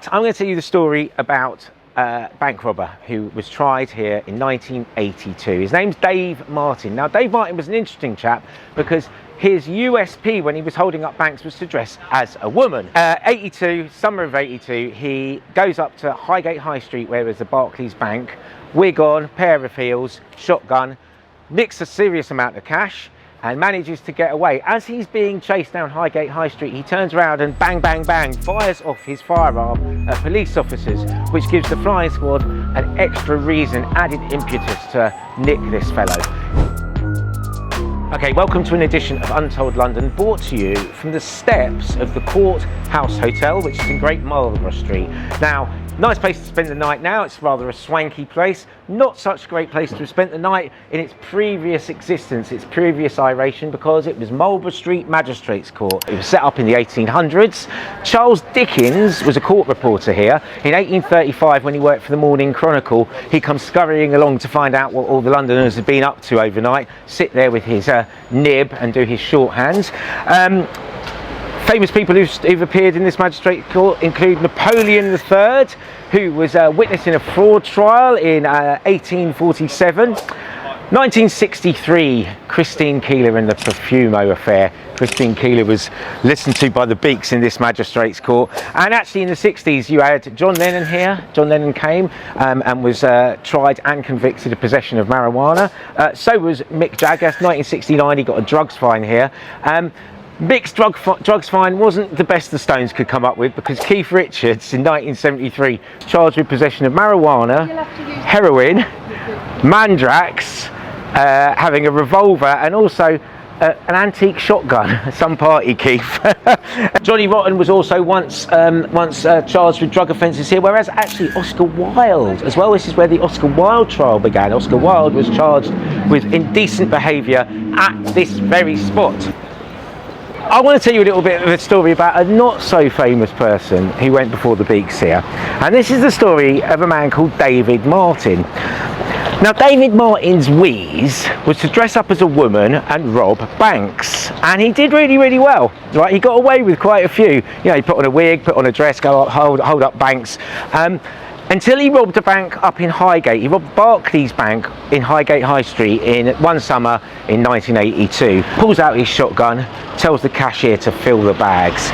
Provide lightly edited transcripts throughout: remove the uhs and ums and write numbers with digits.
But I'm going to tell you the story about a bank robber who was tried here in 1982. His name's Dave Martin. Now, Dave Martin was an interesting chap because his USP when he was holding up banks was to dress as a woman. 82, summer of 82, he goes up to Highgate High Street where there's a Barclays Bank, wig on, pair of heels, shotgun, nicks a serious amount of cash and manages to get away. As he's being chased down Highgate High Street, he turns around and bang, bang, bang, fires off his firearm at police officers, which gives the flying squad an extra reason, added impetus to nick this fellow. Okay, welcome to an edition of Untold London, brought to you from the steps of the Courthouse Hotel, which is in Great Marlborough Street. Now, nice place to spend the night now. It's rather a swanky place. Not such a great place to have spent the night in its previous existence, its previous iteration, because it was Marlborough Street Magistrates Court. It was set up in the 1800s. Charles Dickens was a court reporter here. In 1835, when he worked for the Morning Chronicle, he comes scurrying along to find out what all the Londoners had been up to overnight, sit there with his nib and do his shorthands. Famous people who've appeared in this magistrate court include Napoleon III, who was witnessing a fraud trial in 1847. 1963, Christine Keeler and the Profumo affair. Christine Keeler was listened to by the beaks in this magistrates court. And actually in the 60s you had John Lennon here. John Lennon came and was tried and convicted of possession of marijuana. So was Mick Jagger. 1969, he got a drugs fine here. Mick's drugs fine wasn't the best the Stones could come up with, because Keith Richards in 1973 charged with possession of marijuana, heroin, mandrax, having a revolver and also an antique shotgun. Some party, Keith. Johnny Rotten was also once charged with drug offences here, whereas actually Oscar Wilde as well. This is where the Oscar Wilde trial began. Oscar Wilde was charged with indecent behaviour at this very spot. I want to tell you a little bit of a story about a not so famous person who went before the beaks here. And this is the story of a man called David Martin. Now, David Martin's wheeze was to dress up as a woman and rob banks. And he did really, really well. Right? He got away with quite a few. You know, he put on a wig, put on a dress, go up, hold up banks. Until he robbed a bank up in Highgate. He robbed Barclays Bank in Highgate High Street in one summer in 1982. Pulls out his shotgun, tells the cashier to fill the bags.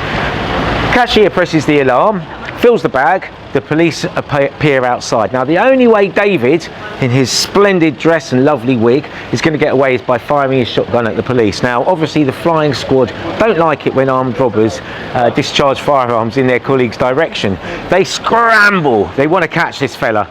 Cashier presses the alarm, fills the bag, the police appear outside. Now, the only way David, in his splendid dress and lovely wig, is going to get away is by firing his shotgun at the police. Now, obviously, the flying squad don't like it when armed robbers discharge firearms in their colleagues' direction. They scramble. They want to catch this fella.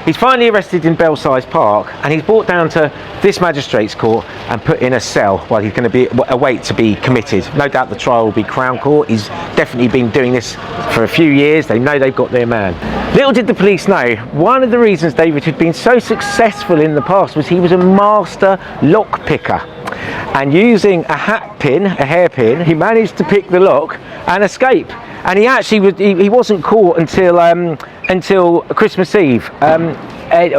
He's finally arrested in Belsize Park and he's brought down to this magistrates court and put in a cell while he's going to await to be committed. No doubt the trial will be Crown Court. He's definitely been doing this for a few years. They know they've got their man. Little did the police know, one of the reasons David had been so successful in the past was he was a master lock picker. And using a hat pin, a hairpin, he managed to pick the lock and escape. And he actually he wasn't caught until Christmas Eve in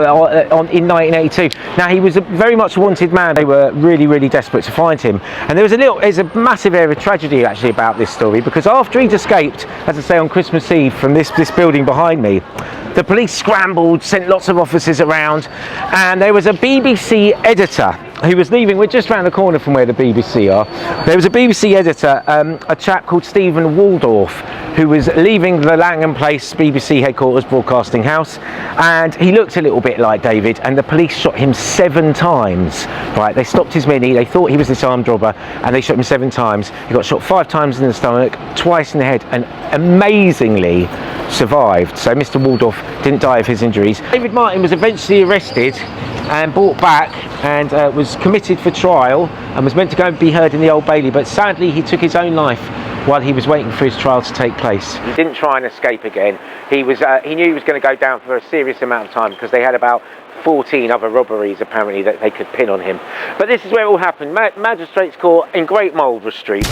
1982. Now, he was very much a wanted man. They were really, really desperate to find him. And there's a massive air of tragedy actually about this story, because after he'd escaped, as I say, on Christmas Eve from this building behind me, the police scrambled, sent lots of officers around, and there was a BBC editor who was leaving. We're just around the corner from where the BBC are. There was a BBC editor, a chap called Stephen Waldorf, who was leaving the Langham Place BBC headquarters broadcasting house, and he looked a little bit like David, and the police shot him 7 times. Right, they stopped his mini, they thought he was this armed robber, and they shot him 7 times. He got shot 5 times in the stomach, twice in the head, and amazingly survived. So Mr. Waldorf didn't die of his injuries. David Martin was eventually arrested and brought back and was committed for trial and was meant to go and be heard in the Old Bailey, but sadly he took his own life while he was waiting for his trial to take place. He didn't try and escape again. He knew he was going to go down for a serious amount of time, because they had about 14 other robberies apparently that they could pin on him. But this is where it all happened. Magistrates Court in Great Marlborough Street.